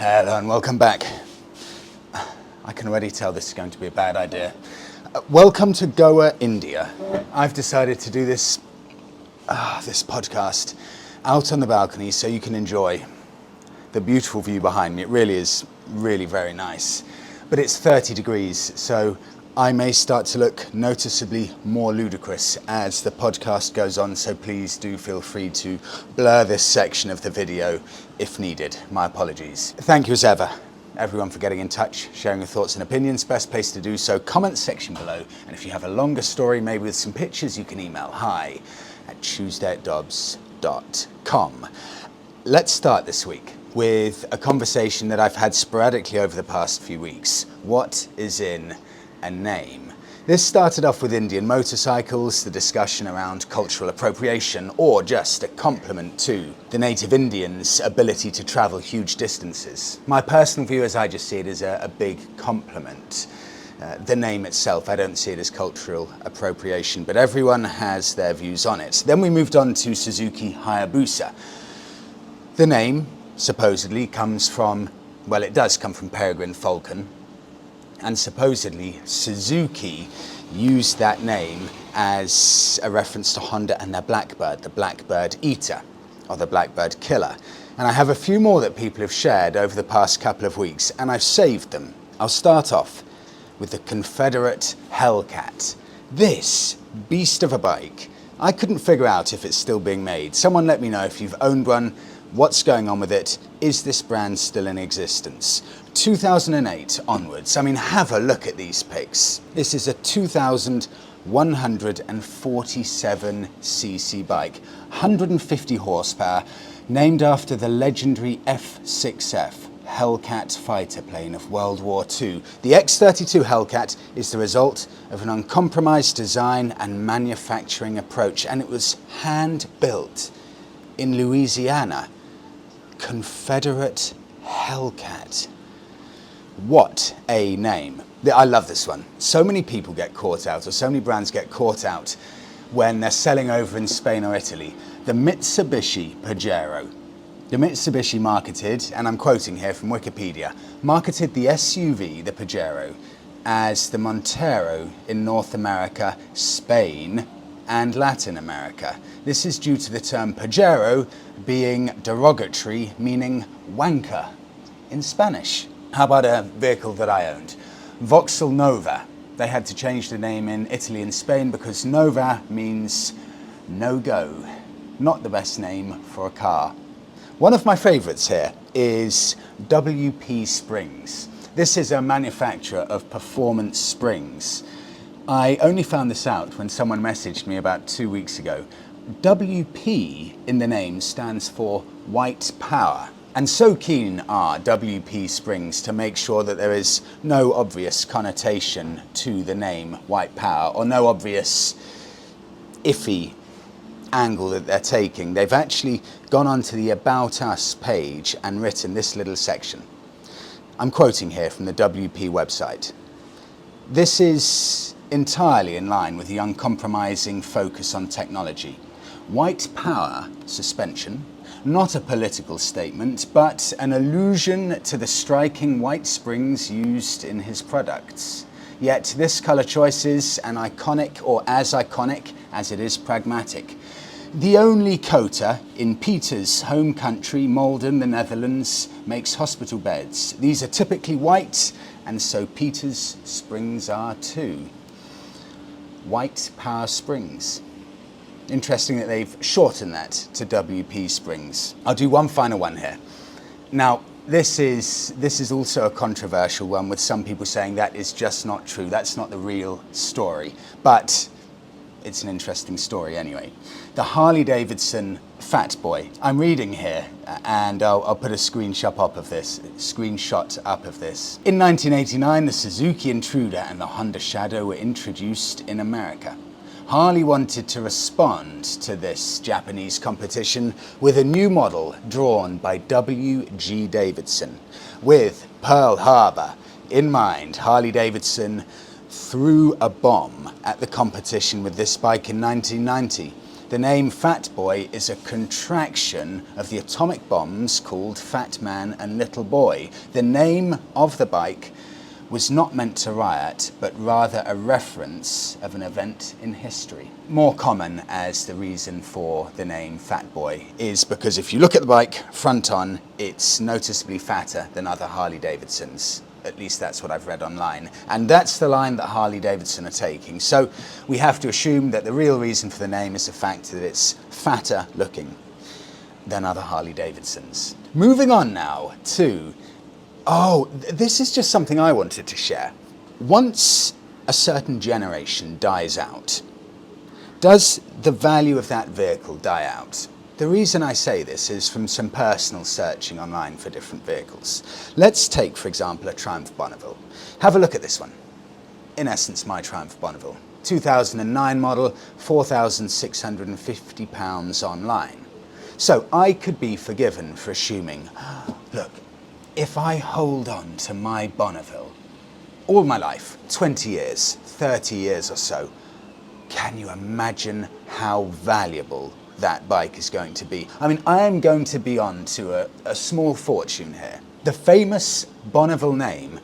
Hello and welcome back. I can already tell this is going to be a bad idea. Welcome to Goa, India. I've decided to do this podcast out on the balcony so you can enjoy the beautiful view behind me. It really is very nice. But it's 30 degrees, so I may start to look noticeably more ludicrous as the podcast goes on, so please do feel free to blur this section of the video if needed. My apologies. Thank you as ever, everyone, for getting in touch, sharing your thoughts and opinions. Best place to do so, comment section below. And if you have a longer story, maybe with some pictures, you can email hi@tuesday@dobbs.com. Let's start this week with a conversation that I've had sporadically over the past few weeks. What is in a name? This started off with Indian motorcycles, the discussion around cultural appropriation, or just a compliment to the native Indians' ability to travel huge distances. My personal view, as I just see it, is a big compliment. The name itself, I don't see it as cultural appropriation, but everyone has their views on it. Then we moved on to Suzuki Hayabusa. The name supposedly comes from, well, it does come from peregrine falcon, and supposedly Suzuki used that name as a reference to Honda and their Blackbird, the Blackbird Eater, or the Blackbird Killer. And I have a few more that people have shared over the past couple of weeks, and I've saved them. I'll start off with the Confederate Hellcat. This beast of a bike, I couldn't figure out if it's still being made. Someone let me know if you've owned one. What's going on with it? Is this brand still in existence? 2008 onwards. I mean, have a look at these pics. This is a 2,147cc bike, 150 horsepower, named after the legendary F6F, Hellcat fighter plane of World War II. The X-32 Hellcat is the result of an uncompromised design and manufacturing approach, and it was hand-built in Louisiana. Confederate Hellcat. What a name. I love this one. So many people get caught out, or so many brands get caught out when they're selling over in Spain or Italy. The Mitsubishi Pajero. The Mitsubishi marketed, and I'm quoting here from Wikipedia, marketed the SUV, the Pajero, as the Montero in North America, Spain, and Latin America. This is due to the term Pajero being derogatory, meaning wanker in Spanish. How about a vehicle that I owned? Vauxhall Nova. They had to change the name in Italy and Spain because Nova means no go. Not the best name for a car. One of my favorites here is WP Springs. This is a manufacturer of performance springs. I only found this out when someone messaged me about 2 weeks ago. WP in the name stands for White Power. And so keen are WP Springs to make sure that there is no obvious connotation to the name White Power, or no obvious iffy angle that they're taking. They've actually gone onto the About Us page and written this little section. I'm quoting here from the WP website. This is entirely in line with the uncompromising focus on technology. White Power suspension, not a political statement, but an allusion to the striking white springs used in his products. Yet this colour choice is as iconic as it is pragmatic. The only coater in Peter's home country, Malden, the Netherlands, makes hospital beds. These are typically white, and so Peter's springs are too. White Power Springs. Interesting that they've shortened that to WP Springs. I'll do one final one here. Now, this is also a controversial one, with some people saying that is just not true. That's not the real story. But it's an interesting story anyway. The Harley Davidson Fat Boy. I'm reading here, and I'll put a screenshot up of this. In 1989, the Suzuki Intruder and the Honda Shadow were introduced in America. Harley wanted to respond to this Japanese competition with a new model drawn by W.G. Davidson. With Pearl Harbor in mind, Harley Davidson threw a bomb at the competition with this bike in 1990. The name Fat Boy is a contraction of the atomic bombs called Fat Man and Little Boy. The name of the bike was not meant to riot, but rather a reference of an event in history. More common as the reason for the name Fat Boy is because if you look at the bike front on, it's noticeably fatter than other Harley Davidsons. At least that's what I've read online. And that's the line that Harley Davidson are taking. So we have to assume that the real reason for the name is the fact that it's fatter looking than other Harley Davidsons. Moving on now to, this is just something I wanted to share. Once a certain generation dies out, does the value of that vehicle die out? The reason I say this is from some personal searching online for different vehicles. Let's take, for example, a Triumph Bonneville. Have a look at this one. In essence, my Triumph Bonneville. 2009 model, £4,650 online. So I could be forgiven for assuming, look, if I hold on to my Bonneville all my life, 20 years, 30 years or so, can you imagine how valuable that bike is going to be? I mean, I am going to be on to a small fortune here. The famous Bonneville name,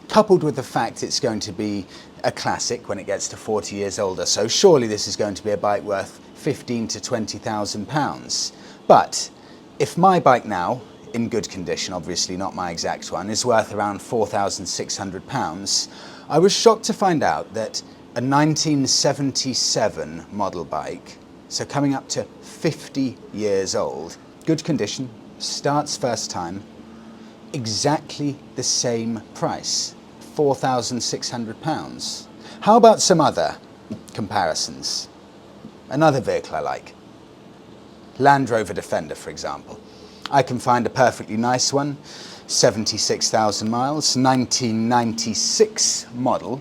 coupled with the fact it's going to be a classic when it gets to 40 years old or so, surely this is going to be a bike worth £15,000 to £20,000. But if my bike now, in good condition, obviously not my exact one, is worth around £4,600, I was shocked to find out that a 1977 model bike, so coming up to 50 years old, good condition, starts first time, exactly the same price, £4,600. How about some other comparisons? Another vehicle I like, Land Rover Defender, for example. I can find a perfectly nice one, 76,000 miles, 1996 model,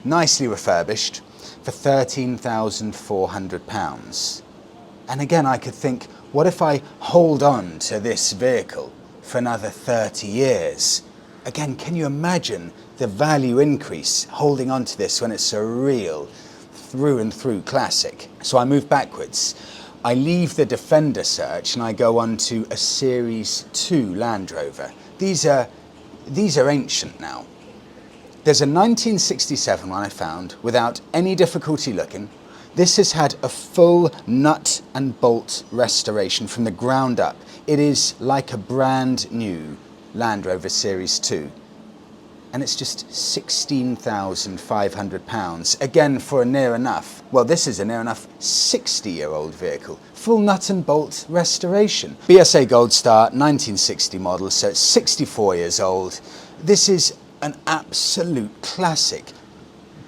nicely refurbished, for £13,400. And again, I could think, what if I hold on to this vehicle for another 30 years? Again, can you imagine the value increase holding on to this when it's a real through and through classic? So I move backwards. I leave the Defender search and I go on to a Series 2 Land Rover. These are ancient now. There's a 1967 one I found without any difficulty looking. This has had a full nut and bolt restoration from the ground up. It is like a brand new Land Rover Series 2. And it's just £16,500. Again, for a near enough, well, this is a near enough 60-year-old vehicle. Full nut and bolt restoration. BSA Gold Star, 1960 model, so it's 64 years old. This is an absolute classic,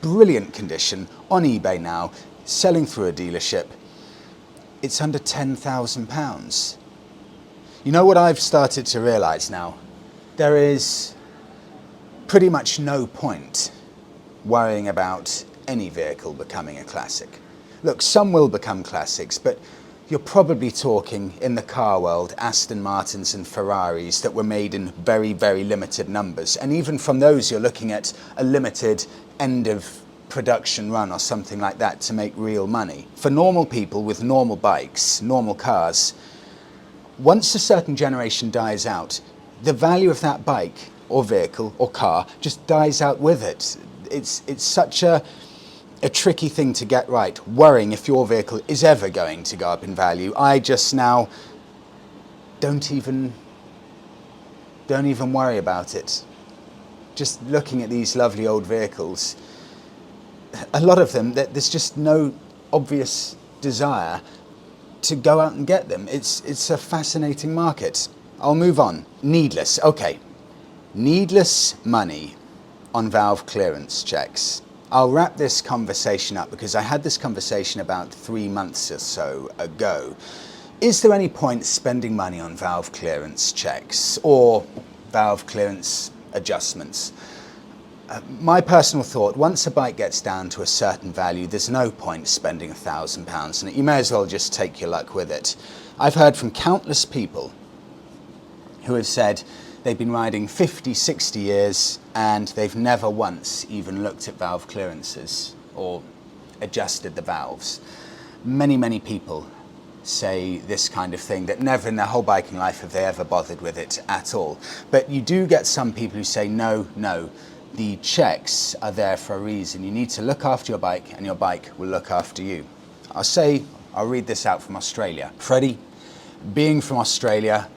brilliant condition, on eBay now, selling through a dealership. It's under £10,000. You know what I've started to realise now? There is pretty much no point worrying about any vehicle becoming a classic. Look, some will become classics, but you're probably talking, in the car world, Aston Martins and Ferraris that were made in very, very limited numbers. And even from those, you're looking at a limited end of production run or something like that to make real money. For normal people with normal bikes, normal cars, once a certain generation dies out, the value of that bike or vehicle or car just dies out with it. It's such a tricky thing to get right, worrying if your vehicle is ever going to go up in value. I just now don't even worry about it. Just looking at these lovely old vehicles, a lot of them, there's just no obvious desire to go out and get them. It's a fascinating market. I'll move on. Needless, okay. Needless money on valve clearance checks. I'll wrap this conversation up because I had this conversation about 3 months or so ago. Is there any point spending money on valve clearance checks or valve clearance adjustments? My personal thought, once a bike gets down to a certain value, there's no point spending £1,000 on it. You may as well just take your luck with it. I've heard from countless people who have said they've been riding 50, 60 years and they've never once even looked at valve clearances or adjusted the valves. Many people say this kind of thing, that never in their whole biking life have they ever bothered with it at all. But you do get some people who say, no, the checks are there for a reason. You need to look after your bike and your bike will look after you. I'll read this out from Australia. Freddie, being from Australia,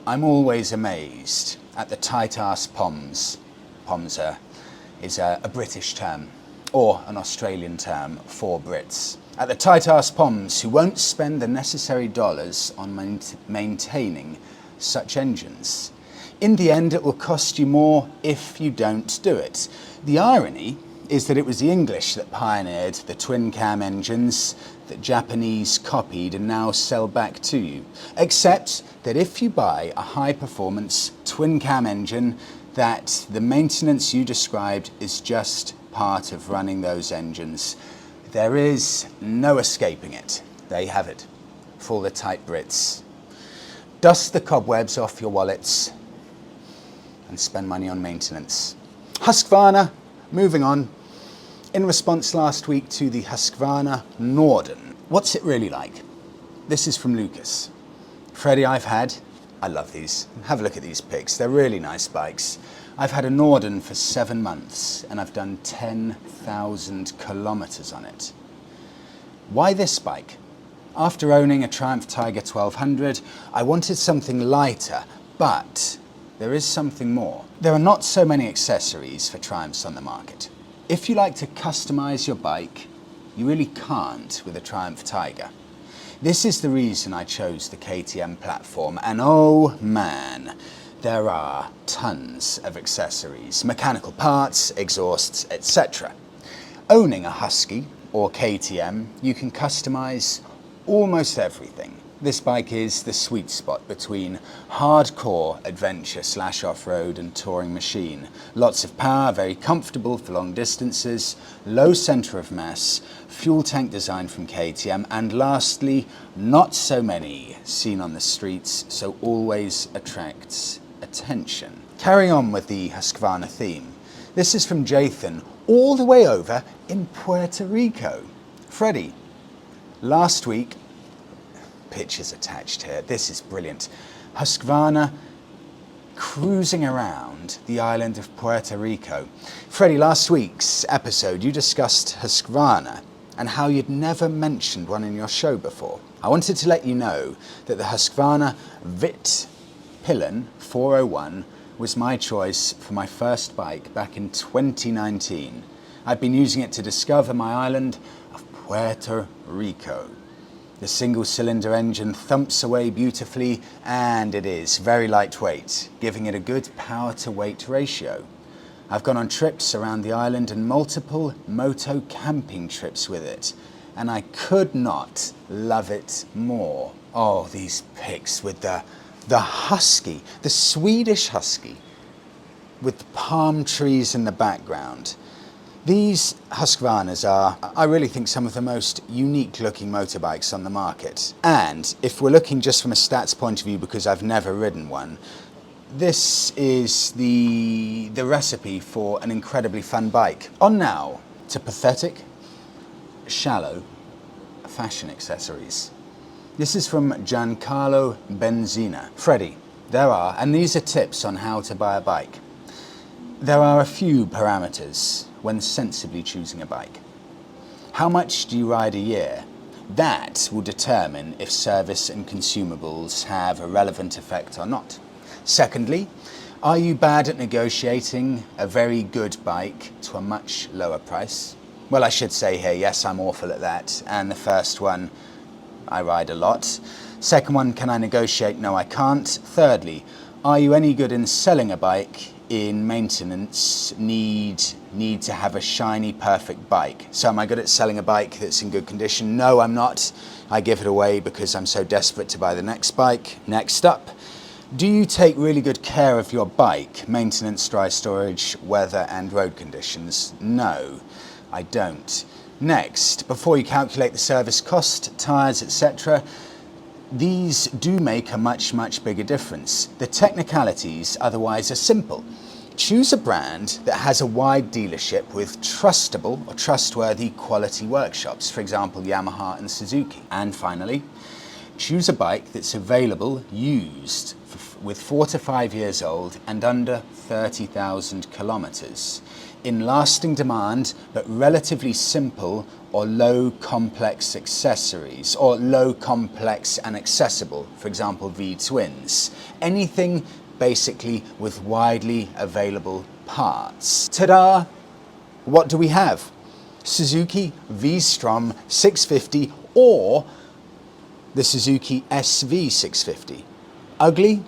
I'm always amazed at the tight-ass POMs. POMs is a British term, or an Australian term for Brits. At the tight-ass POMs who won't spend the necessary dollars on maintaining such engines. In the end, it will cost you more if you don't do it. The irony is that it was the English that pioneered the twin-cam engines that Japanese copied and now sell back to you. Except that if you buy a high-performance twin-cam engine, that the maintenance you described is just part of running those engines. There is no escaping it. There you have it, for all the tight Brits. Dust the cobwebs off your wallets and spend money on maintenance. Husqvarna, moving on. In response last week to the Husqvarna Norden. What's it really like? This is from Lucas. Freddie, I love these. Have a look at these pics. They're really nice bikes. I've had a Norden for 7 months and I've done 10,000 kilometers on it. Why this bike? After owning a Triumph Tiger 1200, I wanted something lighter, but there is something more. There are not so many accessories for Triumphs on the market. If you like to customize your bike, you really can't with a Triumph Tiger. This is the reason I chose the KTM platform, and oh man, there are tons of accessories, mechanical parts, exhausts, etc. Owning a Husky or KTM, you can customize almost everything. This bike is the sweet spot between hardcore adventure / off-road and touring machine. Lots of power, very comfortable for long distances, low center of mass, fuel tank design from KTM, and lastly, not so many seen on the streets, so always attracts attention. Carrying on with the Husqvarna theme. This is from Jathan, all the way over in Puerto Rico. Freddie, last week, pictures attached here, this is brilliant. Husqvarna cruising around the island of Puerto Rico. Freddie, last week's episode you discussed Husqvarna and how you'd never mentioned one in your show before. I wanted to let you know that the Husqvarna Vitpilen 401 was my choice for my first bike back in 2019. I've been using it to discover my island of Puerto Rico. The single-cylinder engine thumps away beautifully, and it is very lightweight, giving it a good power-to-weight ratio. I've gone on trips around the island and multiple moto camping trips with it, and I could not love it more. Oh, these pics with the husky, the Swedish husky, with the palm trees in the background. These Husqvarnas are, I really think, some of the most unique looking motorbikes on the market. And if we're looking just from a stats point of view, because I've never ridden one, this is the recipe for an incredibly fun bike. On now to pathetic, shallow fashion accessories. This is from Giancarlo Benzina. Freddie, there are, and these are tips on how to buy a bike. There are a few parameters when sensibly choosing a bike. How much do you ride a year? That will determine if service and consumables have a relevant effect or not. Secondly, are you bad at negotiating a very good bike to a much lower price? Well, I should say here, yes, I'm awful at that. And the first one, I ride a lot. Second one, can I negotiate? No, I can't. Thirdly, are you any good in selling a bike in maintenance? Need to have a shiny, perfect bike. So am I good at selling a bike that's in good condition? No, I'm not. I give it away because I'm so desperate to buy the next bike. Next up, do you take really good care of your bike? Maintenance, dry storage, weather and road conditions? No, I don't. Next, before you calculate the service cost, tyres, etc., these do make a much bigger difference. The technicalities otherwise are simple. Choose a brand that has a wide dealership with trustable or trustworthy quality workshops, for example, Yamaha and Suzuki. And finally, choose a bike that's available used with 4 to 5 years old and under 30,000 kilometers, in lasting demand but relatively simple or low complex accessories, or low complex and accessible, for example, V-twins. Anything basically with widely available parts. Ta-da! What do we have? Suzuki V-Strom 650 or the Suzuki SV650. Ugly?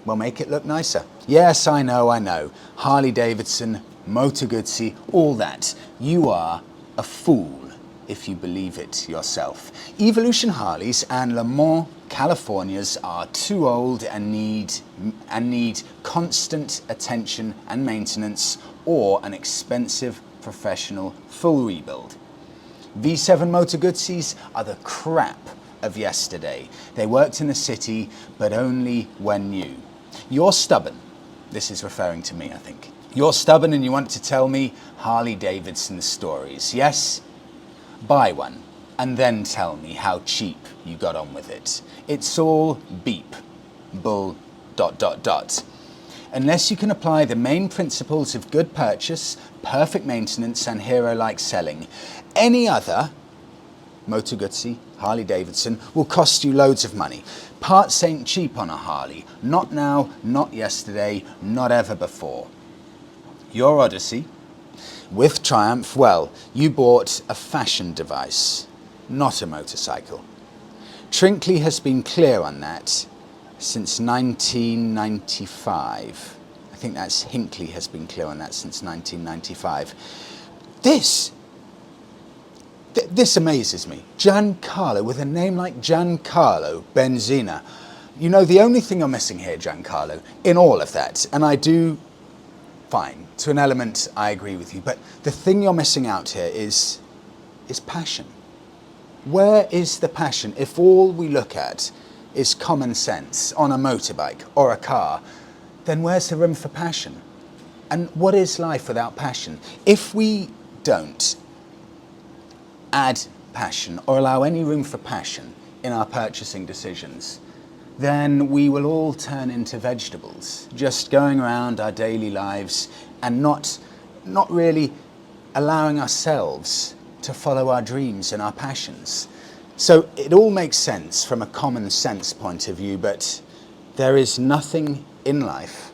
We'll make it look nicer. Yes, I know. Harley Davidson, Moto Guzzi, all that. You are a fool if you believe it yourself. Evolution Harleys and Le Mans Californias are too old and need constant attention and maintenance, or an expensive professional full rebuild. V7 Moto Guzzis are the crap of yesterday. They worked in the city, but only when new. You're stubborn. This is referring to me, I think. You're stubborn and you want to tell me Harley Davidson stories, yes? Buy one and then tell me how cheap you got on with it. It's all beep, bull, ... Unless you can apply the main principles of good purchase, perfect maintenance and hero-like selling, any other Moto Guzzi, Harley Davidson will cost you loads of money. Parts ain't cheap on a Harley. Not now, not yesterday, not ever before. Your Odyssey, with Triumph, well, you bought a fashion device, not a motorcycle. Trinkley has been clear on that since 1995. I think that's Hinckley has been clear on that since 1995. This amazes me. Giancarlo, with a name like Giancarlo Benzina. You know, the only thing you're missing here, Giancarlo, in all of that, and I do, fine, to an element I agree with you, but the thing you're missing out here is passion. Where is the passion if all we look at is common sense on a motorbike or a car? Then where's the room for passion? And what is life without passion? If we don't add passion or allow any room for passion in our purchasing decisions, then we will all turn into vegetables, just going around our daily lives and not really allowing ourselves to follow our dreams and our passions. So it all makes sense from a common sense point of view, but there is nothing in life,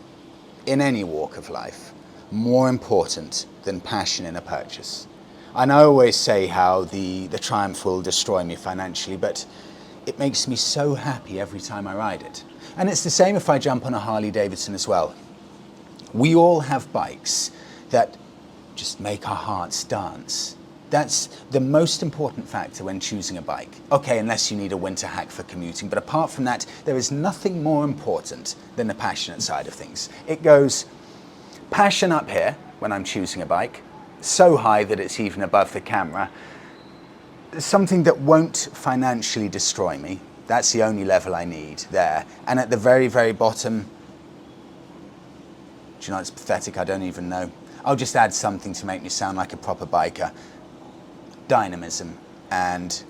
in any walk of life, more important than passion in a purchase. And I always say how the Triumph will destroy me financially, but it makes me so happy every time I ride it. And it's the same if I jump on a Harley Davidson as well. We all have bikes that just make our hearts dance. That's the most important factor when choosing a bike. Okay, unless you need a winter hack for commuting, but apart from that, there is nothing more important than the passionate side of things. It goes passion up here when I'm choosing a bike, so high that it's even above the camera. Something that won't financially destroy me. That's the only level I need there. And at the very, very bottom, do you know, it's pathetic, I don't even know. I'll just add something to make me sound like a proper biker. Dynamism and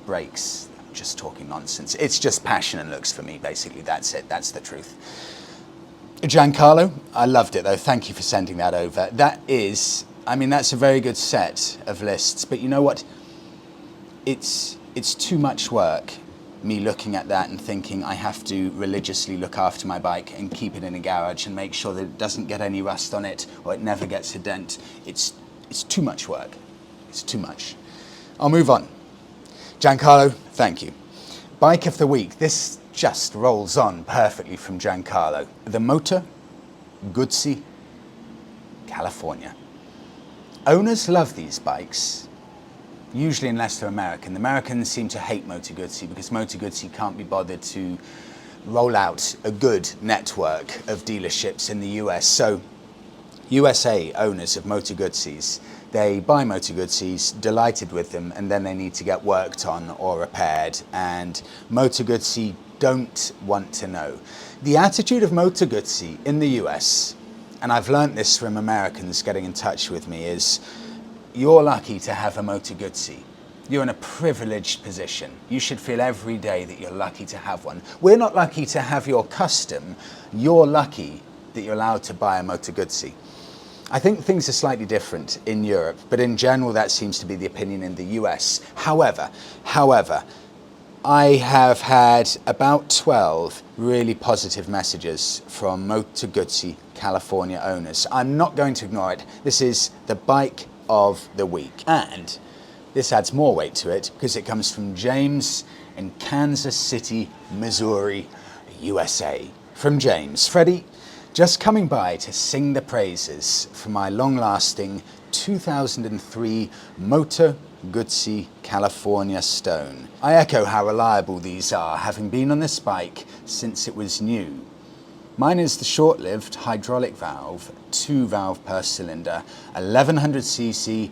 brakes. I'm just talking nonsense. It's just passion and looks for me, basically. That's it. That's the truth. Giancarlo, I loved it though. Thank you for sending that over. That is, I mean, that's a very good set of lists, but you know what? It's too much work, me looking at that and thinking I have to religiously look after my bike and keep it in a garage and make sure that it doesn't get any rust on it or it never gets a dent. It's too much work. It's too much. I'll move on. Giancarlo, thank you. Bike of the week. This just rolls on perfectly from Giancarlo. The Moto Guzzi, California. Owners love these bikes, usually unless they're American. The Americans seem to hate Moto Guzzi because Moto Guzzi can't be bothered to roll out a good network of dealerships in the US. So USA owners of Moto Guzzis, they buy Moto Guzzis, delighted with them, and then they need to get worked on or repaired. And Moto Guzzi don't want to know. The attitude of Moto Guzzi in the US, and I've learnt this from Americans getting in touch with me, is you're lucky to have a Moto Guzzi. You're in a privileged position. You should feel every day that you're lucky to have one. We're not lucky to have your custom. You're lucky that you're allowed to buy a Moto Guzzi. I think things are slightly different in Europe, but in general that seems to be the opinion in the US. However, I have had about 12 really positive messages from Moto Guzzi California owners. I'm not going to ignore it. This is the bike of the week. And this adds more weight to it because it comes from James in Kansas City, Missouri, USA. From James. Freddie, just coming by to sing the praises for my long-lasting 2003 Moto Guzzi California Stone. I echo how reliable these are, having been on this bike since it was new. Mine is the short-lived hydraulic valve, 2-valve per cylinder, 1100cc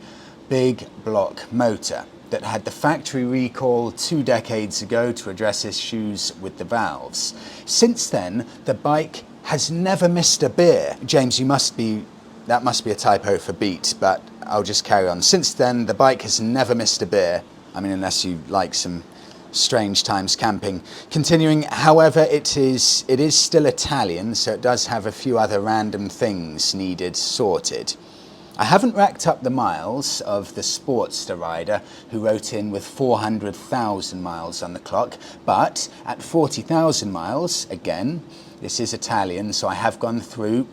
big block motor that had the factory recall 2 decades ago to address issues with the valves. Since then, the bike has never missed a beer. James, that must be a typo for beat, but I'll just carry on. Since then, the bike has never missed a beer. I mean, unless you like some strange times camping. Continuing, however, it is still Italian, so it does have a few other random things needed sorted. I haven't racked up the miles of the Sportster rider who wrote in with 400,000 miles on the clock, but at 40,000 miles, again, this is Italian, so I have gone through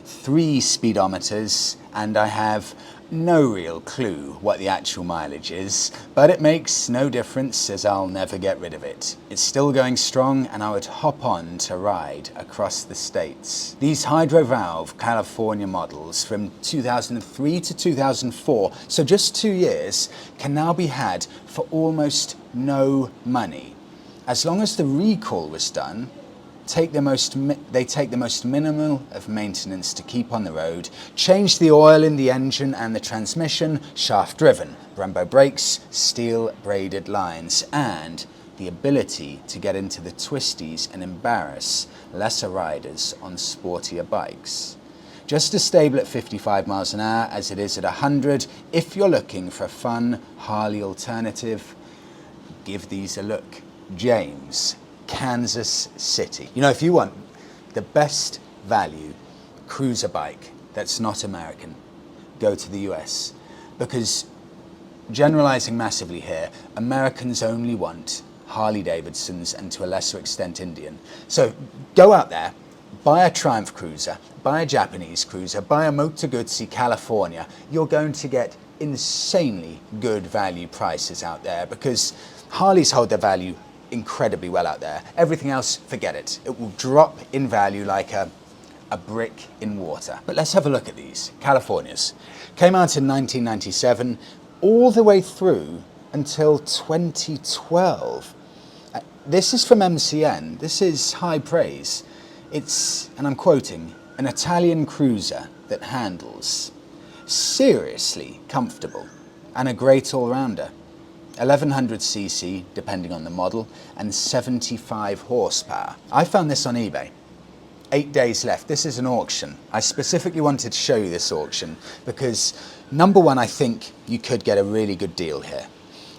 3 speedometers and I have no real clue what the actual mileage is, but it makes no difference as I'll never get rid of it. It's still going strong and I would hop on to ride across the states. These hydro valve California models from 2003 to 2004, so just 2 years, can now be had for almost no money. As long as the recall was done, they take the most minimal of maintenance to keep on the road, change the oil in the engine and the transmission, shaft driven, Brembo brakes, steel braided lines, and the ability to get into the twisties and embarrass lesser riders on sportier bikes. Just as stable at 55 miles an hour as it is at 100, if you're looking for a fun Harley alternative, give these a look. James, Kansas City. You know, if you want the best value cruiser bike that's not American, go to the US. Because, generalizing massively here, Americans only want Harley Davidsons and to a lesser extent Indian. So go out there, buy a Triumph cruiser, buy a Japanese cruiser, buy a Moto Guzzi California. You're going to get insanely good value prices out there because Harleys hold their value incredibly well out there. Everything else, forget it. It will drop in value like a brick in water. But let's have a look at these. Californias. Came out in 1997, all the way through until 2012. This is from MCN. This is high praise. It's, and I'm quoting, an Italian cruiser that handles seriously comfortable and a great all-rounder. 1100cc, depending on the model, and 75 horsepower. I found this on eBay. 8 days left. This is an auction. I specifically wanted to show you this auction because, number one, I think you could get a really good deal here.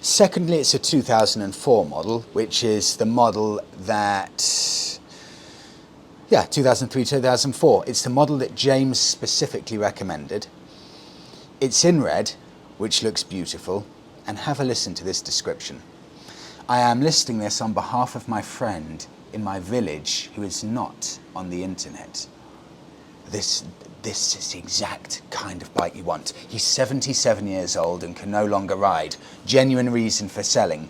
Secondly, it's a 2004 model, which is the model that, 2003, 2004. It's the model that James specifically recommended. It's in red, which looks beautiful. And have a listen to this description. I am listing this on behalf of my friend in my village who is not on the internet. This is the exact kind of bike you want. He's 77 years old and can no longer ride. Genuine reason for selling.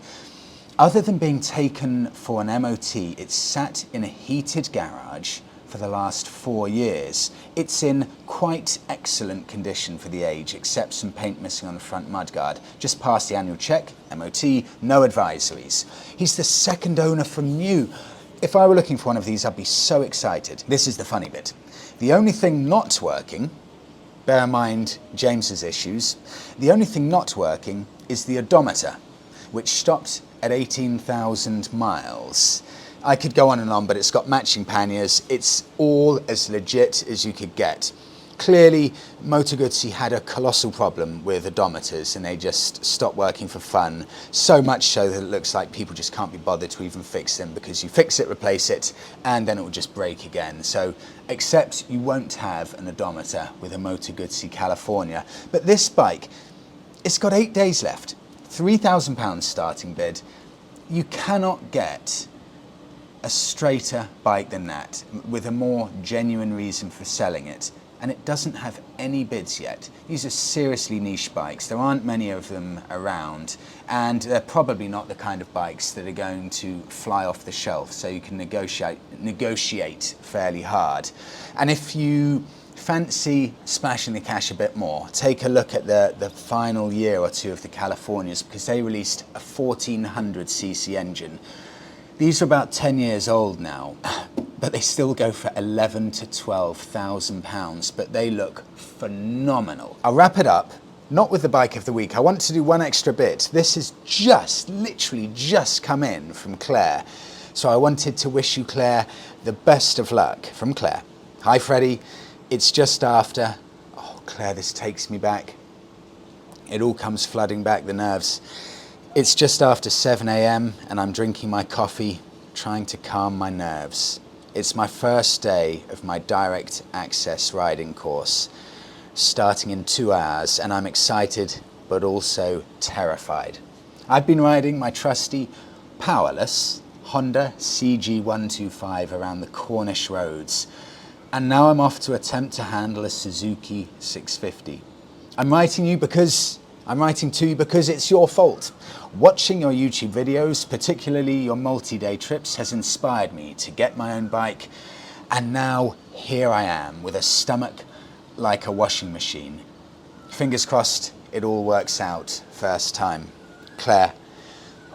Other than being taken for an MOT, it's sat in a heated garage for the last 4 years. It's in quite excellent condition for the age, except some paint missing on the front mudguard. Just passed the annual check, MOT, no advisories. He's the second owner from new. If I were looking for one of these, I'd be so excited. This is the funny bit. The only thing not working, bear in mind James's issues, the only thing not working is the odometer, which stopped at 18,000 miles. I could go on and on, but it's got matching panniers. It's all as legit as you could get. Clearly, Moto Guzzi had a colossal problem with odometers and they just stopped working for fun. So much so that it looks like people just can't be bothered to even fix them, because you fix it, replace it, and then it will just break again. So except you won't have an odometer with a Moto Guzzi California. But this bike, it's got 8 days left, £3,000 starting bid. You cannot get a straighter bike than that with a more genuine reason for selling it. And it doesn't have any bids yet. These are seriously niche bikes. There aren't many of them around, and they're probably not the kind of bikes that are going to fly off the shelf, so you can negotiate fairly hard. And if you fancy splashing the cash a bit more, take a look at the final year or two of the Californias, because they released a 1400cc engine. These are about 10 years old now, but they still go for £11,000 to £12,000, but they look phenomenal. I'll wrap it up, not with the bike of the week. I want to do one extra bit. This has literally just come in from Claire. So I wanted to wish you, Claire, the best of luck from Claire. Hi, Freddie. It's just after. Oh, Claire, this takes me back. It all comes flooding back, the nerves. It's just after 7 a.m. and I'm drinking my coffee, trying to calm my nerves. It's my first day of my direct access riding course, starting in 2 hours, and I'm excited but also terrified. I've been riding my trusty powerless Honda CG125 around the Cornish roads, and now I'm off to attempt to handle a Suzuki 650. I'm writing to you because it's your fault. Watching your YouTube videos, particularly your multi-day trips, has inspired me to get my own bike, and now here I am with a stomach like a washing machine. Fingers crossed it all works out first time. Claire,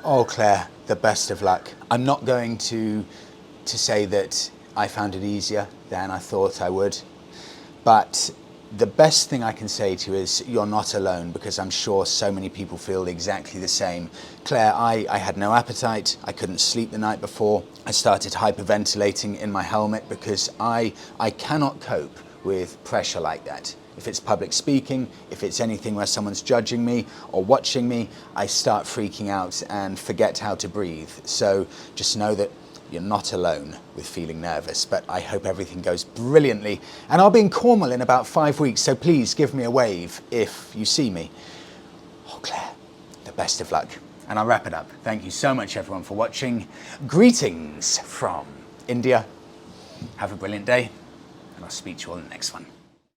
oh Claire, the best of luck. I'm not going to say that I found it easier than I thought I would, but the best thing I can say to you is you're not alone, because I'm sure so many people feel exactly the same. Claire, I had no appetite. I couldn't sleep the night before. I started hyperventilating in my helmet because I cannot cope with pressure like that. If it's public speaking, if it's anything where someone's judging me or watching me, I start freaking out and forget how to breathe. So just know that you're not alone with feeling nervous, but I hope everything goes brilliantly. And I'll be in Cornwall in about 5 weeks, so please give me a wave if you see me. Oh, Claire, the best of luck. And I'll wrap it up. Thank you so much, everyone, for watching. Greetings from India. Have a brilliant day, and I'll speak to you all in the next one.